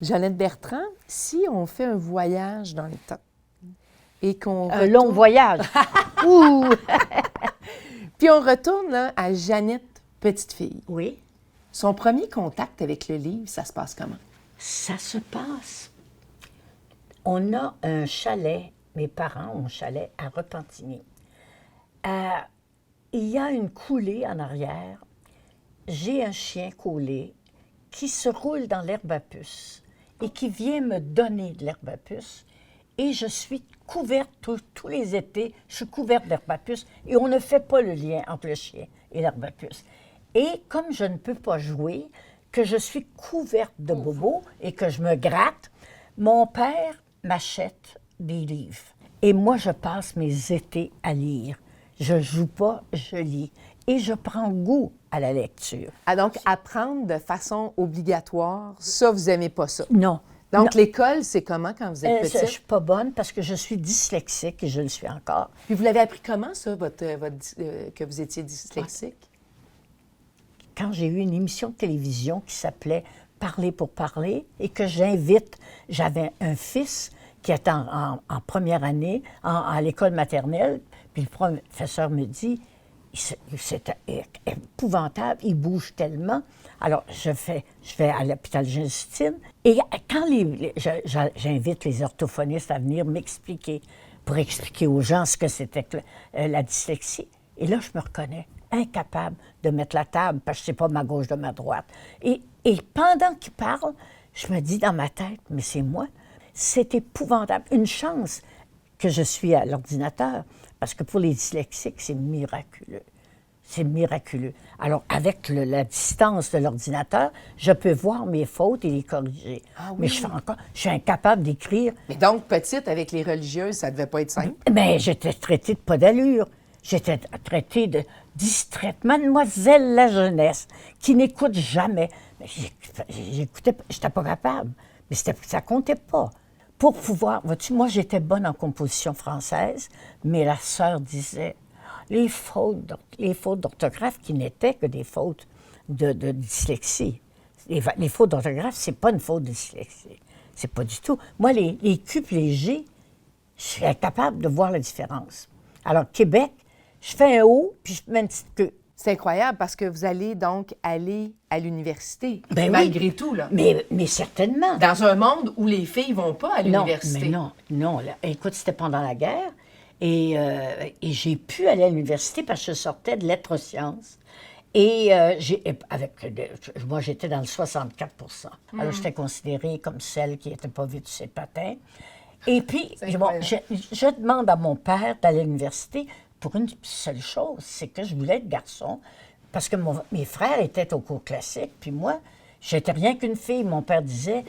Jeannette Bertrand, si on fait un voyage dans le temps et qu'on Un long voyage. Ouh! Puis on retourne là, à Jeannette, petite fille. Oui, Son premier contact avec le livre, ça se passe comment? ça se passe. On a un chalet, mes parents ont un chalet à Repentigny. Il y a une coulée en arrière. J'ai un chien collé qui se roule dans l'herbe à puce et qui vient me donner de l'herbe à puce. Et je suis couverte tous les étés, je suis couverte d'herbe à puce et on ne fait pas le lien entre le chien et l'herbe à puce. Et comme je ne peux pas jouer, que je suis couverte de bobos et que je me gratte, mon père m'achète des livres. Et moi, je passe mes étés à lire. Je joue pas, je lis. Et je prends goût à la lecture. Ah, donc, apprendre de façon obligatoire, ça, vous n'aimez pas ça? Non. Donc, Non. l'école, c'est comment quand vous êtes Je ne petite? suis pas bonne parce que je suis dyslexique et je le suis encore. Puis vous l'avez appris comment, ça, que vous étiez dyslexique? Quand j'ai eu une émission de télévision qui s'appelait Parler pour parler et que j'invite, j'avais un fils qui était en première année à l'école maternelle, puis le professeur me dit, c'est épouvantable, il bouge tellement. Alors, je vais à l'hôpital Justine et quand j'invite les orthophonistes à venir m'expliquer, pour expliquer aux gens ce que c'était que la dyslexie, et là, je me reconnais incapable de mettre la table parce que c'est pas ma gauche de ma droite. Et pendant qu'il parle, je me dis dans ma tête, mais c'est moi. C'est épouvantable. Une chance que je suis à l'ordinateur, parce que pour les dyslexiques, c'est miraculeux. C'est miraculeux. Alors, avec la distance de l'ordinateur, je peux voir mes fautes et les corriger. Ah oui. Mais je suis incapable d'écrire. Mais donc, petite, avec les religieuses, ça devait pas être simple. Mais j'étais traitée de pas d'allure. J'étais traitée de distraite, mademoiselle la jeunesse, qui n'écoute jamais. Mais j'écoutais, j'étais pas capable, mais ça comptait pas. Pour pouvoir, vois-tu, moi j'étais bonne en composition française, mais la sœur disait, les fautes d'orthographe qui n'étaient que des fautes de dyslexie. Les fautes d'orthographe, c'est pas une faute de dyslexie. C'est pas du tout. Moi, les Q et les G, je suis incapable de voir la différence. Alors, Québec, je fais un O, puis je mets une petite queue. C'est incroyable parce que vous allez donc aller à l'université, Ben oui. malgré tout, là. Mais certainement. Dans un monde où les filles vont pas à l'université. Non. Là, écoute, c'était pendant la guerre. Et j'ai pu aller à l'université parce que je sortais de lettres sciences. Et moi, j'étais dans le 64 Alors, j'étais considérée comme celle qui n'était pas vue de ses patins. Et puis, je demande à mon père d'aller à l'université pour une seule chose, c'est que je voulais être garçon. Parce que mes frères étaient au cours classique, puis moi, j'étais rien qu'une fille. Mon père disait,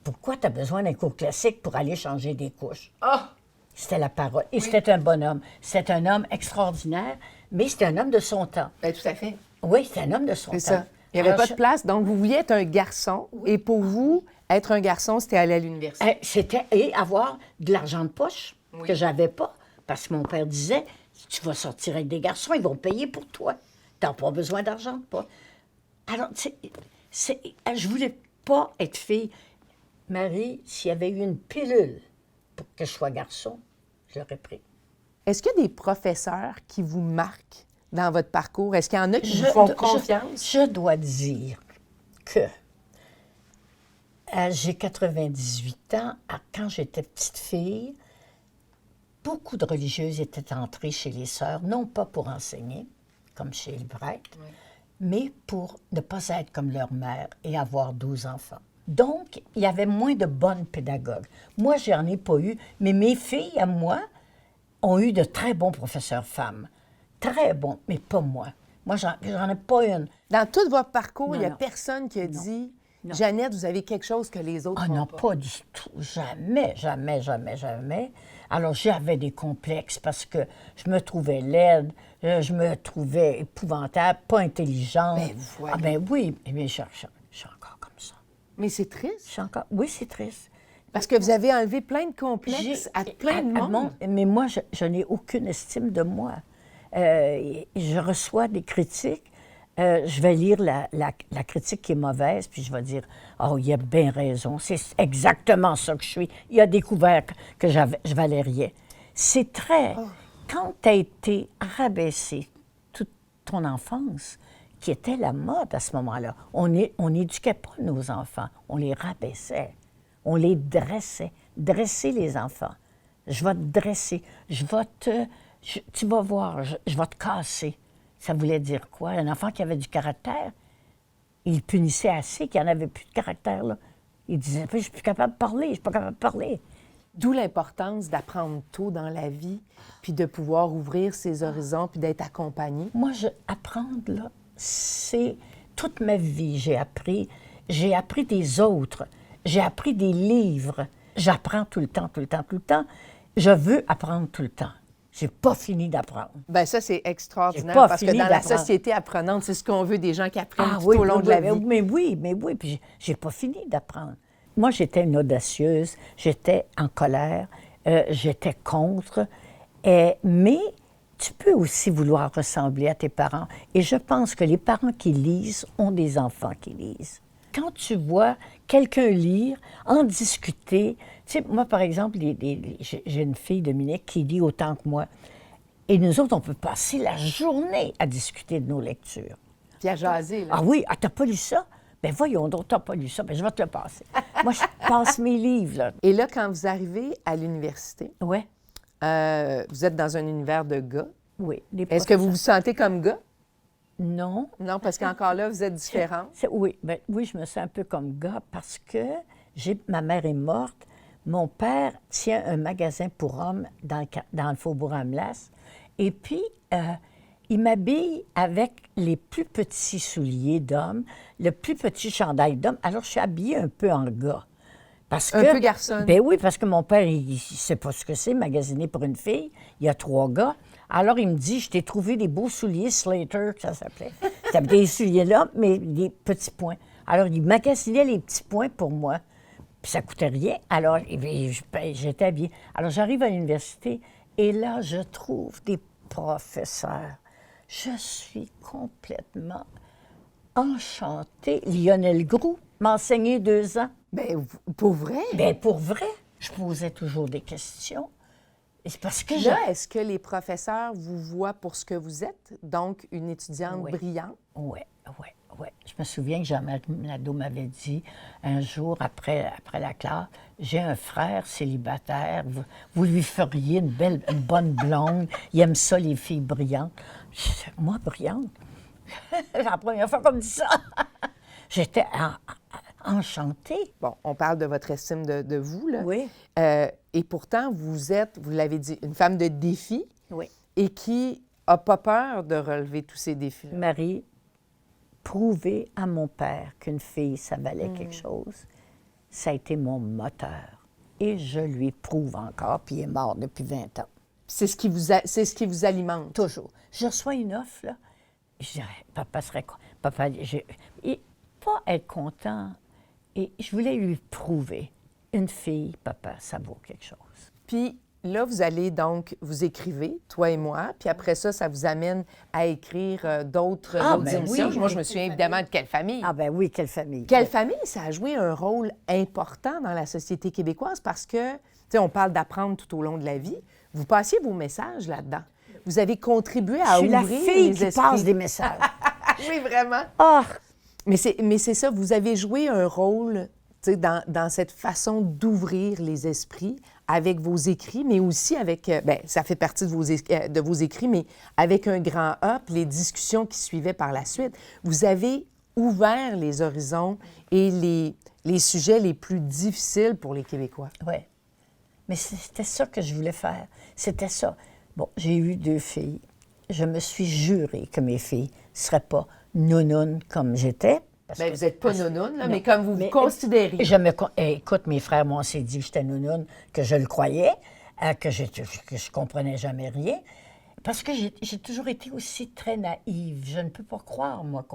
pourquoi tu as besoin d'un cours classique pour aller changer des couches? Ah! C'était la parole. Et c'était un bonhomme. C'était un homme extraordinaire, mais c'était un homme de son temps. Bien, tout à fait. Oui, c'était un homme de son temps. C'est ça. Il n'y avait pas de place. Donc, vous vouliez être un garçon. Et pour vous, être un garçon, c'était aller à l'université. Et avoir de l'argent de poche que j'avais pas. Parce que mon père disait, tu vas sortir avec des garçons, ils vont payer pour toi. Tu n'as pas besoin d'argent de poche. Alors, je voulais pas être fille. Marie, s'il y avait eu une pilule pour que je sois garçon, je l'aurais pris. Est-ce qu'il y a des professeurs qui vous marquent dans votre parcours? Est-ce qu'il y en a qui vous font confiance? Je dois dire que j'ai 98 ans. Quand j'étais petite fille, beaucoup de religieuses étaient entrées chez les sœurs, non pas pour enseigner, comme chez les prêtres, mais pour ne pas être comme leur mère et avoir 12 enfants. Donc, il y avait moins de bonnes pédagogues. Moi, j'en ai pas eu, mais mes filles, à moi, ont eu de très bons professeurs femmes. Très bons, mais pas moi. Moi, j'en ai pas une. Dans tout votre parcours, il n'y a Non. personne qui a Non. dit Non. Jeannette, vous avez quelque chose que les autres Ah n'ont non, pas. pas du tout. Jamais, jamais, jamais, jamais. Alors, j'avais des complexes parce que je me trouvais laide, je me trouvais épouvantable, pas intelligente. Ben, voyons. Ah ben oui, mais je suis encore comme ça. Mais c'est triste. Oui, c'est triste. Parce que vous avez enlevé plein de complexes à plein de monde. Mais moi, je n'ai aucune estime de moi. Je reçois des critiques Je vais lire la critique qui est mauvaise, puis je vais dire « Oh, il a bien raison, c'est exactement ça que je suis. Il a découvert que je valais rien. » C'est très... Quand tu as été rabaissé toute ton enfance, qui était la mode à ce moment-là, on n'éduquait pas nos enfants, on les rabaissait, on les dressait. Dresser les enfants. Je vais te dresser, tu vas voir, je vais te casser. Ça voulait dire quoi? Un enfant qui avait du caractère, il punissait assez qu'il n'y en avait plus de caractère, là. Il disait, je ne suis plus capable de parler, je ne suis pas capable de parler. D'où l'importance d'apprendre tôt dans la vie, puis de pouvoir ouvrir ses horizons, puis d'être accompagné. Moi, apprendre, là, c'est toute ma vie, j'ai appris des autres, j'ai appris des livres. J'apprends tout le temps, tout le temps, tout le temps. Je veux apprendre tout le temps. J'ai pas fini d'apprendre. Bien, ça, c'est extraordinaire, parce que dans la société apprenante, c'est ce qu'on veut, des gens qui apprennent tout au long de la vie. Mais oui, puis j'ai pas fini d'apprendre. Moi, j'étais une audacieuse, j'étais en colère, j'étais contre, mais tu peux aussi vouloir ressembler à tes parents. Et je pense que les parents qui lisent ont des enfants qui lisent. Quand tu vois quelqu'un lire, en discuter, tu sais, moi, par exemple, j'ai une fille, Dominique, qui lit autant que moi. Et nous autres, on peut passer la journée à discuter de nos lectures. Puis à jaser, là. Ah oui, t'as pas lu ça? Bien, voyons donc, t'as pas lu ça, bien, je vais te le passer. Moi, je passe mes livres, là. Et là, quand vous arrivez à l'université, ouais. Vous êtes dans un univers de gars. Oui. Est-ce que vous vous sentez comme gars? Non. Non, parce qu'encore là, vous êtes différente. Oui, oui, je me sens un peu comme gars parce que ma mère est morte. Mon père tient un magasin pour hommes dans le faubourg Amelas. Et puis, il m'habille avec les plus petits souliers d'homme, le plus petit chandail d'homme. Alors, je suis habillée un peu en gars. Un peu garçon. Ben oui, parce que mon père, il ne sait pas ce que c'est, magasiner pour une fille. Il y a 3 gars. Alors, il me dit, je t'ai trouvé des beaux souliers Slater, que ça s'appelait. C'était des souliers là, mais des petits points. Alors, il magasinait les petits points pour moi. Puis ça coûtait rien. Alors, j'étais habillée. Alors, j'arrive à l'université et là, je trouve des professeurs. Je suis complètement enchantée. Lionel Groux m'a enseigné 2 ans. Bien, pour vrai? Bien, pour vrai. Je posais toujours des questions. Et c'est parce que là, est-ce que les professeurs vous voient pour ce que vous êtes, donc une étudiante brillante? Oui. Je me souviens que Jean Nadeau m'avait dit un jour, après la classe, « J'ai un frère célibataire, vous lui feriez une bonne blonde, il aime ça, les filles brillantes. » Moi, brillante? C'est la première fois qu'on me dit ça. J'étais enchantée. Bon, on parle de votre estime de vous, là. Oui. Et pourtant, vous êtes, vous l'avez dit, une femme de défi. Oui. Et qui n'a pas peur de relever tous ces défis. Marie, prouver à mon père qu'une fille, ça valait quelque chose, ça a été mon moteur. Et je lui prouve encore, puis il est mort depuis 20 ans. C'est ce qui vous alimente? Toujours. Je reçois une offre, là, je dirais, papa serait quoi? Papa, et pas être content. Et je voulais lui prouver, une fille, papa, ça vaut quelque chose. Puis là, vous allez donc, vous écrivez, toi et moi, puis après ça, ça vous amène à écrire d'autres émissions. Oui, moi, je me souviens évidemment de Quelle famille. Ah ben oui, Quelle famille. Quelle famille, ça a joué un rôle important dans la société québécoise parce que, tu sais, on parle d'apprendre tout au long de la vie. Vous passiez vos messages là-dedans. Vous avez contribué à ouvrir les esprits. Je suis la fille qui passe des messages. Oui, vraiment. Ah! Mais c'est ça, vous avez joué un rôle, tu sais, dans cette façon d'ouvrir les esprits avec vos écrits, mais aussi avec, bien, ça fait partie de vos écrits, mais avec un grand A, puis les discussions qui suivaient par la suite. Vous avez ouvert les horizons et les sujets les plus difficiles pour les Québécois. Oui. Mais c'était ça que je voulais faire. C'était ça. Bon, j'ai eu 2 filles. Je me suis jurée que mes filles ne seraient pas nounounes comme j'étais. Bien, vous n'êtes pas nounoune, là, mais comme vous vous considérez. Écoute, mes frères m'ont aussi dit que j'étais nounoune, que je le croyais, que je comprenais jamais rien. Parce que j'ai toujours été aussi très naïve. Je ne peux pas croire, moi,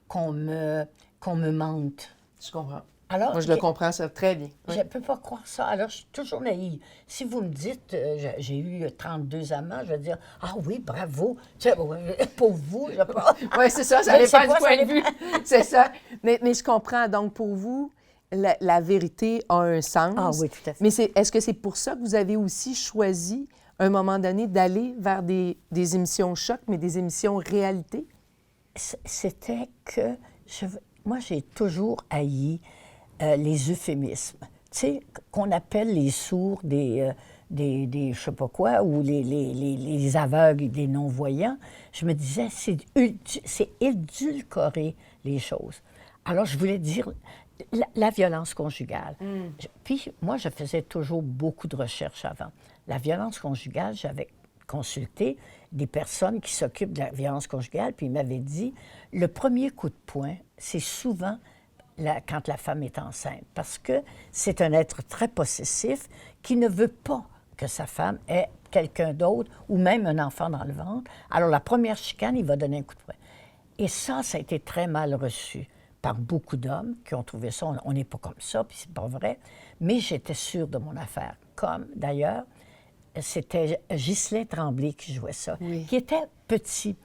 qu'on me mente. Je comprends. Alors, Moi, je le comprends ça très bien. Oui. je ne peux pas croire ça. Alors, je suis toujours naïve. Si vous me dites, j'ai eu 32 amants, je vais dire, ah oui, bravo. Tu sais, pour vous, je pense. Oui, c'est ça, ça Je sais dépend du pas, point ça de vue. C'est ça. Mais je comprends. Donc, pour vous, la vérité a un sens. Ah oui, tout à fait. Mais est-ce que c'est pour ça que vous avez aussi choisi, à un moment donné, d'aller vers des émissions choc, mais des émissions réalité? C'était que moi, j'ai toujours haï les euphémismes. Tu sais, qu'on appelle les sourds des je sais pas quoi, ou les aveugles, des non-voyants. Je me disais, c'est édulcorer les choses. Alors, je voulais dire la violence conjugale. Puis, moi, je faisais toujours beaucoup de recherches avant. La violence conjugale, j'avais consulté des personnes qui s'occupent de la violence conjugale, puis ils m'avaient dit, le premier coup de poing, c'est souvent quand la femme est enceinte, parce que c'est un être très possessif qui ne veut pas que sa femme ait quelqu'un d'autre ou même un enfant dans le ventre. Alors, la première chicane, il va donner un coup de poing. Et ça a été très mal reçu par beaucoup d'hommes qui ont trouvé ça, on n'est pas comme ça, puis c'est pas vrai. Mais j'étais sûre de mon affaire. Comme, d'ailleurs, c'était Ghislain Tremblay qui jouait ça, oui. qui était petit.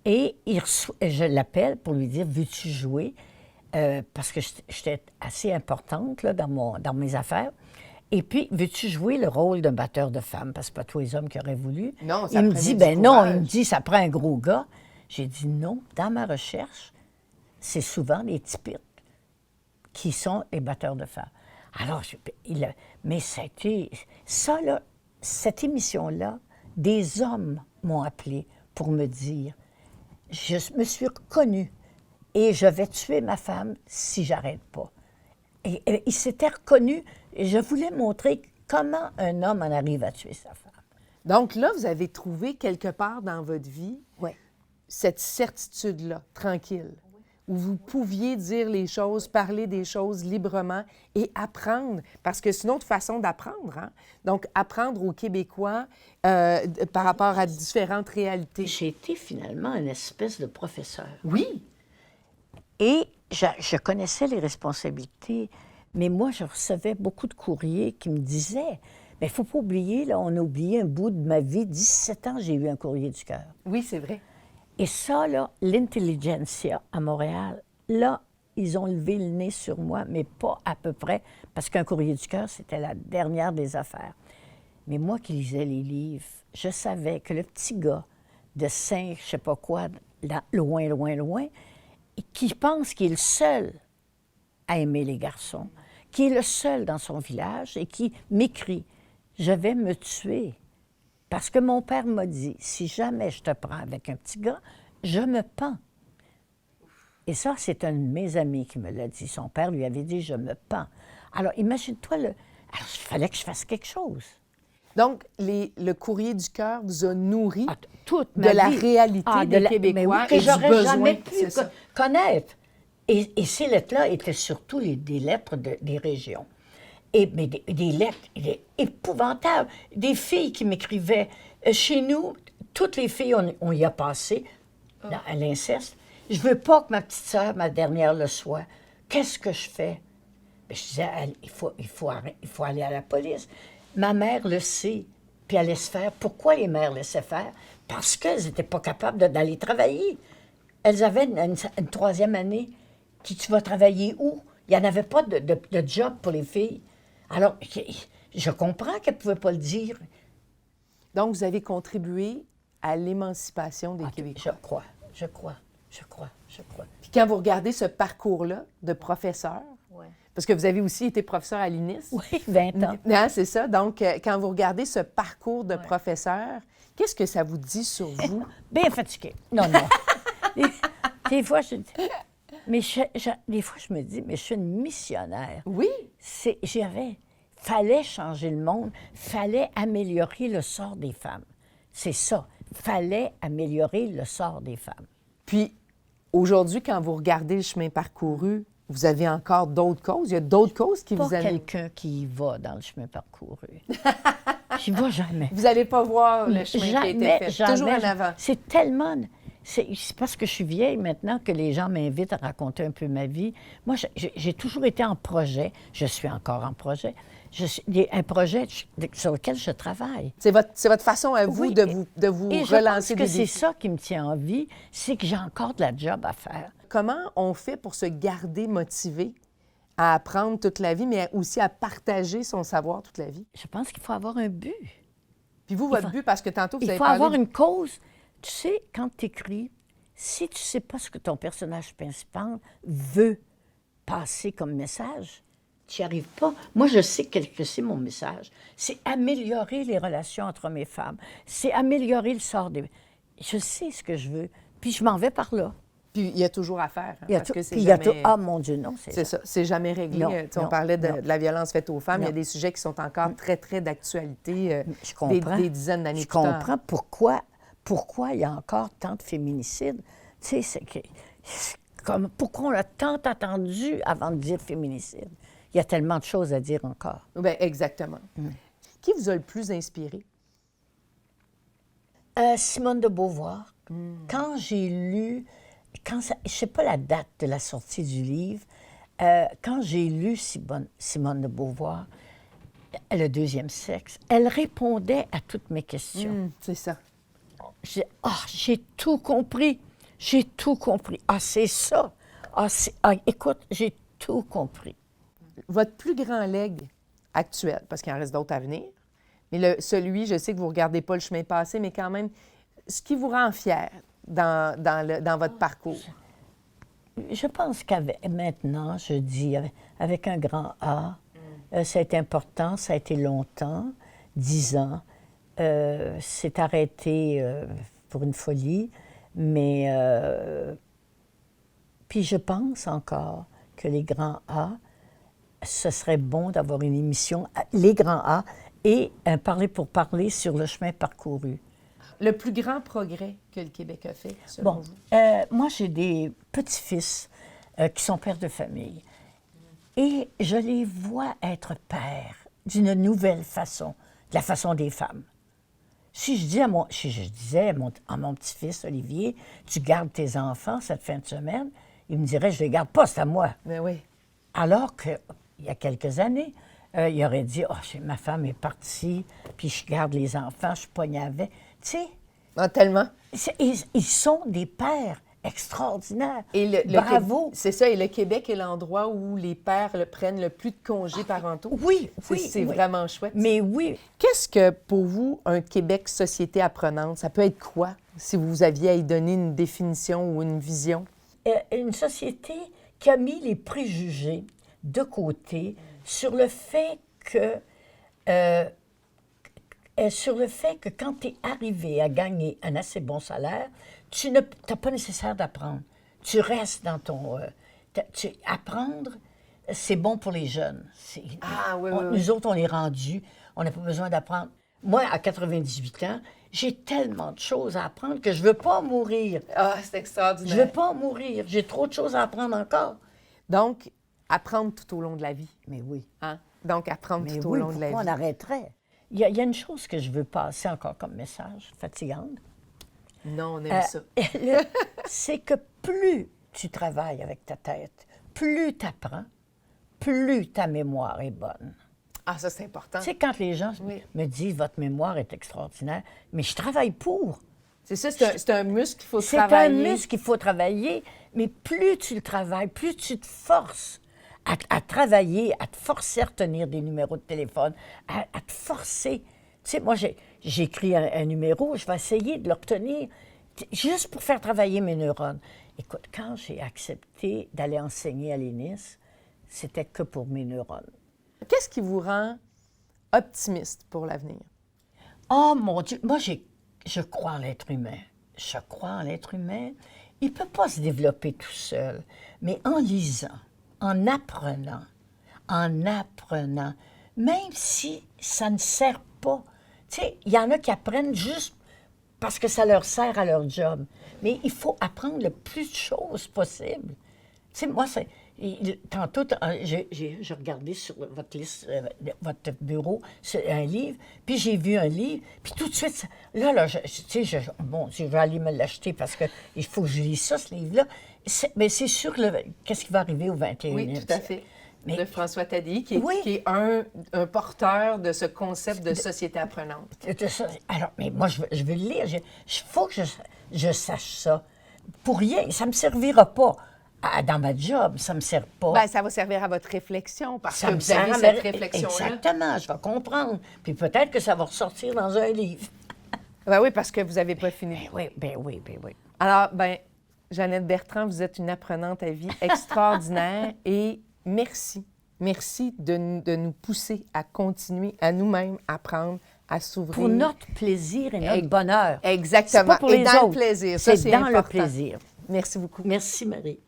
Et je l'appelle pour lui dire, veux-tu jouer? Parce que j'étais assez importante là, dans mes affaires. Et puis, veux-tu jouer le rôle d'un batteur de femmes? Parce que pas tous les hommes qui auraient voulu. Non, ça il me prenait dit, du ben non, courage. il me dit, ça prend un gros gars. J'ai dit non, dans ma recherche, c'est souvent les typiques qui sont les batteurs de femmes. Alors, mais c'était ça, là, cette émission-là, des hommes m'ont appelé pour me dire, je me suis reconnue et je vais tuer ma femme si j'arrête pas. Et il s'était reconnu et je voulais montrer comment un homme en arrive à tuer sa femme. Donc là, vous avez trouvé quelque part dans votre vie Oui. cette certitude-là, tranquille, où vous pouviez dire les choses, parler des choses librement et apprendre, parce que c'est une autre façon d'apprendre. Hein? Donc, apprendre aux Québécois par rapport à différentes réalités. J'ai été finalement une espèce de professeur. Oui. Et je connaissais les responsabilités, mais moi, je recevais beaucoup de courriers qui me disaient, mais il ne faut pas oublier, là, on a oublié un bout de ma vie. 17 ans, j'ai eu un courrier du cœur. Oui, c'est vrai. Et ça, là, l'intelligentsia à Montréal, là, ils ont levé le nez sur moi, mais pas à peu près, parce qu'un courrier du cœur, c'était la dernière des affaires. Mais moi qui lisais les livres, je savais que le petit gars de 5, je sais pas quoi, loin, loin, loin, qui pense qu'il est le seul à aimer les garçons, qui est le seul dans son village et qui m'écrit « Je vais me tuer ». Parce que mon père m'a dit, si jamais je te prends avec un petit gars, je me pends. Et ça, c'est un de mes amis qui me l'a dit. Son père lui avait dit, je me pends. Alors, imagine-toi, alors, il fallait que je fasse quelque chose. Donc, le courrier du cœur vous a nourri Toute de ma la vie. réalité des Québécois mais oui, que et du j'aurais besoin. jamais pu C'est ça. connaître. Et ces lettres-là étaient surtout des lettres des régions. Mais des lettres épouvantables. Des filles qui m'écrivaient. Chez nous, toutes les filles, on y a passé à l'inceste. Je veux pas que ma petite sœur, ma dernière, le soit. Qu'est-ce que je fais? Bien, je disais, il faut aller à la police. Ma mère le sait, puis elle laisse faire. Pourquoi les mères laissaient faire? Parce qu'elles n'étaient pas capables d'aller travailler. Elles avaient une troisième année. Tu vas travailler où? Il n'y en avait pas de job pour les filles. Alors, je comprends qu'elle ne pouvait pas le dire. Donc, vous avez contribué à l'émancipation des Québécois. Je crois. Puis quand vous regardez ce parcours-là de professeur, Ouais. parce que vous avez aussi été professeur à l'INIS. Oui, 20 ans. Hein, c'est ça. Donc, quand vous regardez ce parcours de professeur, qu'est-ce que ça vous dit sur vous? Bien fatiguée. Non. Des fois, je dis... Mais des fois, je me dis, mais je suis une missionnaire. Oui. Fallait changer le monde, fallait améliorer le sort des femmes. C'est ça. Fallait améliorer le sort des femmes. Puis, aujourd'hui, quand vous regardez le chemin parcouru, vous avez encore d'autres causes? Il y a d'autres causes qui vous Pas amènent? quelqu'un qui y va dans le chemin parcouru. J'y vais jamais. Vous n'allez pas voir le chemin qui a été fait. Jamais. Toujours en avant. C'est tellement... c'est parce que je suis vieille maintenant que les gens m'invitent à raconter un peu ma vie. Moi, j'ai toujours été en projet. Je suis encore en projet. Un projet sur lequel je travaille. C'est votre façon à vous Oui, de vous et relancer je pense que des défis. c'est ça qui me tient en vie, c'est que j'ai encore de la job à faire. Comment on fait pour se garder motivé à apprendre toute la vie, mais aussi à partager son savoir toute la vie? Je pense qu'il faut avoir un but. Puis vous, votre but, parce que tantôt, vous Il avez faut parlé... avoir une cause. Tu sais, quand tu écris, si tu ne sais pas ce que ton personnage principal veut passer comme message, tu n'y arrives pas. Moi, je sais que c'est mon message. C'est améliorer les relations entre hommes et femmes. C'est améliorer le sort des... Je sais ce que je veux, puis je m'en vais par là. Puis il y a toujours à faire, hein, parce que c'est puis il y a jamais... Ah, mon Dieu, non, C'est ça, c'est jamais réglé. Non, Tu sais, on non, parlait de non. la violence faite aux femmes. Il y a Non. des sujets qui sont encore très, très d'actualité Je comprends. des dizaines d'années Je plus tard. comprends pourquoi il y a encore tant de féminicides. Tu sais, pourquoi on a tant attendu avant de dire féminicide? Il y a tellement de choses à dire encore. Bien, exactement. Qui vous a le plus inspiré? Simone de Beauvoir. Quand j'ai lu, je ne sais pas la date de la sortie du livre, quand j'ai lu Simone de Beauvoir, Le deuxième sexe, elle répondait à toutes mes questions. C'est ça. J'ai tout compris. J'ai tout compris. Ah, c'est ça. Écoute, j'ai tout compris. Votre plus grand legs actuel, parce qu'il en reste d'autres à venir, mais celui, je sais que vous ne regardez pas le chemin passé, mais quand même, ce qui vous rend fier dans votre parcours? Je pense maintenant, je dis, avec un grand A, ça a été important, ça a été longtemps, 10 ans. C'est arrêté pour une folie, mais... puis je pense encore que les grands A, ce serait bon d'avoir une émission, les grands A, et un parler pour parler sur le chemin parcouru. Le plus grand progrès que le Québec a fait, selon Bon, vous? moi, j'ai des petits-fils qui sont pères de famille. Et je les vois être pères d'une nouvelle façon, de la façon des femmes. Si je disais à mon petit-fils Olivier, tu gardes tes enfants cette fin de semaine, il me dirait, je ne les garde pas, c'est à moi. Mais oui. Alors qu'il y a quelques années, il aurait dit, ma femme est partie, puis je garde les enfants, je pogne avec. Tu sais, Ah, tellement. ils sont des pères extraordinaires. Et Bravo. C'est ça, et le Québec est l'endroit où les pères prennent le plus de congés parentaux. Oui, C'est vraiment chouette. Mais oui, Qu'est-ce que, pour vous, un Québec société apprenante? Ça peut être quoi, si vous aviez à y donner une définition ou une vision? une société qui a mis les préjugés de côté sur le fait que quand tu es arrivé à gagner un assez bon salaire, tu n'as pas nécessaire d'apprendre. Tu restes dans ton... apprendre, c'est bon pour les jeunes. Oui. Nous autres, on est rendus, on n'a pas besoin d'apprendre. Moi, à 98 ans, j'ai tellement de choses à apprendre que je ne veux pas mourir. Ah, c'est extraordinaire. Je ne veux pas mourir. J'ai trop de choses à apprendre encore. Donc, apprendre tout au long de la vie. Mais oui. Hein? Donc, apprendre Mais tout oui, au long de la pourquoi vie. on arrêterait? Il y a une chose que je veux passer encore comme message, fatigante. Non, on aime ça. C'est que plus tu travailles avec ta tête, plus tu apprends, plus ta mémoire est bonne. Ah, ça, c'est important. Tu sais, quand les gens Oui. me disent « votre mémoire est extraordinaire », mais je travaille pour. C'est ça, c'est un muscle qu'il faut C'est travailler. un muscle qu'il faut travailler, mais plus tu le travailles, plus tu te forces à travailler, à te forcer à retenir des numéros de téléphone, à te forcer. Tu sais, moi, j'écris un numéro, je vais essayer de le retenir juste pour faire travailler mes neurones. Écoute, quand j'ai accepté d'aller enseigner à l'INIS, c'était que pour mes neurones. Qu'est-ce qui vous rend optimiste pour l'avenir? Oh mon Dieu, moi, je crois en l'être humain. Je crois en l'être humain. Il ne peut pas se développer tout seul, mais en lisant, en apprenant, même si ça ne sert pas. Tu sais, il y en a qui apprennent juste parce que ça leur sert à leur job. Mais il faut apprendre le plus de choses possible. Tu sais, moi, Tantôt, j'ai regardé sur votre liste, votre bureau, c'est un livre, puis j'ai vu un livre, puis tout de suite, là, tu sais, bon, je vais aller me l'acheter parce qu'il faut que je lise ça, ce livre-là. Mais c'est sûr qu'est-ce qui va arriver au 21e Oui, tout à fait. Mais, de François Taddy, qui oui. est un porteur de ce concept de société apprenante. Alors, mais moi, je veux le lire. Il faut que je sache ça. Pour rien, ça ne me servira pas. Dans ma job, ça ne me sert pas. Bien, ça va servir à votre réflexion, parce Ça que me vous avez sert cette réflexion-là. Exactement, je vais comprendre. Puis peut-être que ça va ressortir dans un livre. Ben oui, parce que vous n'avez pas fini. Ben oui. Alors, ben, Jeannette Bertrand, vous êtes une apprenante à vie extraordinaire et merci. Merci de nous pousser à continuer à nous-mêmes apprendre, à s'ouvrir. Pour notre plaisir et notre bonheur. Exactement. C'est pas pour les et dans autres. le plaisir. C'est Ça, dans important. le plaisir. Merci beaucoup. Merci, Marie.